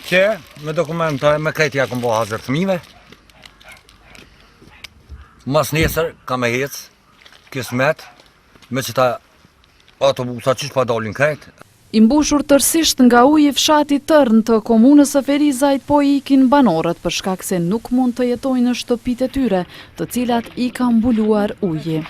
që me dokumenta me krejtja kom bo hazër fëmive. Mas nesër ka me hec, kismet, me qëta autobusa qysh pa dalin krejt. I mbushur tërsisht nga uji fshati Tërn të komunës së Ferizajt po i ikin banorët për shkak se nuk mund të jetojnë në shtëpitë e tyre, të cilat i ka mbuluar uji.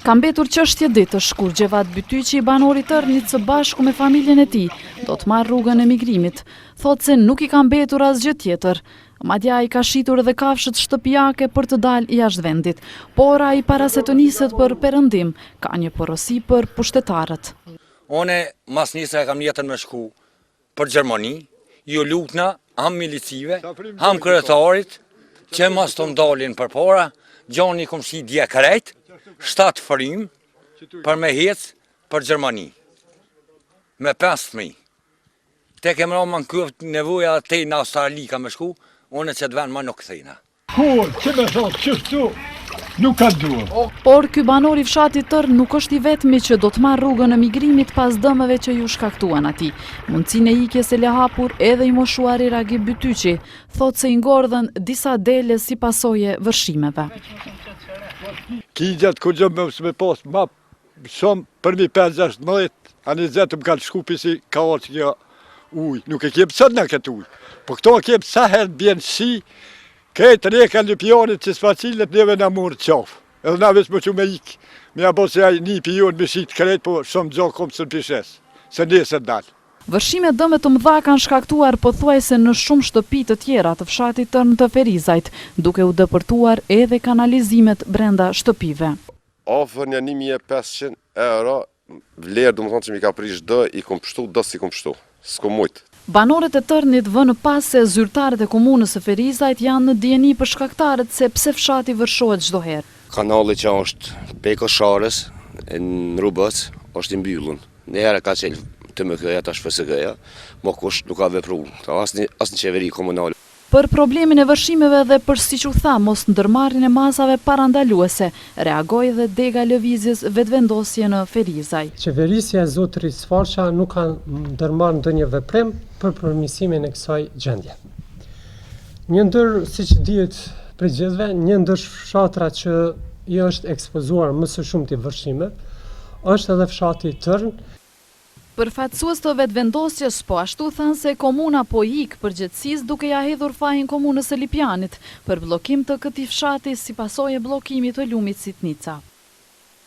Ka mbetur çështje ditësh kur Gjevat Bytyqi, banori i Tërnit së bashku me familjen e tij, do të marrë rrugën e migrimit. Thotë se nuk i ka mbetur asgjë tjetër. Madje ai ka shitur edhe kafshët shtëpiake për të dalë jashtë vendit, por ai para se të niset për perëndim, ka një porosi për pushtetarët. One mas njëse e kam jetën me shku për Gjermani, ju lutna, ham milicive, ham kryetarit, që mas të ndalin për para, gjani kom shi dje krejt, 7 fërim për me hec për Gjermani, me 5 fëmij. Te kemë rama në këft nevoja te në Australi ka me shku, one që të ven ma nuk thejna. Kur, që me thotë, qështu, nuk ka duhe. Por ky banor i fshatit Tërn nuk është i vetmi që do të marrë rrugën e migrimit pas dëmeve që ju shkaktuan atij. Mundësinë e ikjes e lehapur edhe i moshuari Ragip Bytyqi, thotë se i ngordhën disa dele si pasojë vërshimeve. Kigjat kur gjë me pas ma shumë për mi 5-16, a 20 më kanë shkupi si ka orë që kjo uj. Nuk e kemë sot në këtë uj, po këto kemë sa herë bjenë shi, këtë reka në pionit që s'facilët neve në murë qafë. Edhe na veç më që me ikë, me abo se aj një pion me shqitë krejt, po shumë gjo kom së në pishes, se nesër dalë. Vërshime dëme të mëdha kanë shkaktuar pothuajse në shumë shtëpi të tjera të fshatit Tërn të Ferizajt, duke u dëpërtuar edhe kanalizimet brenda shtëpive. Afër një 1500 euro, vlerë du më thonë që mi ka prish dë, i kom pështu, dë si kom pështu, s'ko mujtë. Banorët e Tërnit vënë pas se zyrtarët e komunës së Ferizajt janë në dieni për shkaktarët se pse fshati vërshohet çdo herë. Kanali që është peko Sharës, në Rubës, është i mbyllur. Një herë ka qenë të më këja, tash FSG-ja, mo kush nuk ka vepru, asë në qeveri komunale. Për problemin e vërshimeve dhe për siç u tha mos ndërmarrjen e masave parandaluese, reagoi dhe dega lëvizjes vetëvendosje në Ferizaj. Qeverisja e Zotrit Sfarqa nuk ka ndërmarrë ndonjë veprim për përmirësimin e kësaj gjendje. Një ndër, siç dihet për gjithëve, një ndër fshatra që i është ekspozuar më së shumti vërshime, është edhe fshati Tërn. Përfaqësues të vetëvendosjes po ashtu thanë se komuna po ik përgjegjësisë duke ja hedhur fajin komunës së Lipianit për bllokim të këtij fshati si pasojë e bllokimit të lumit Sitnica.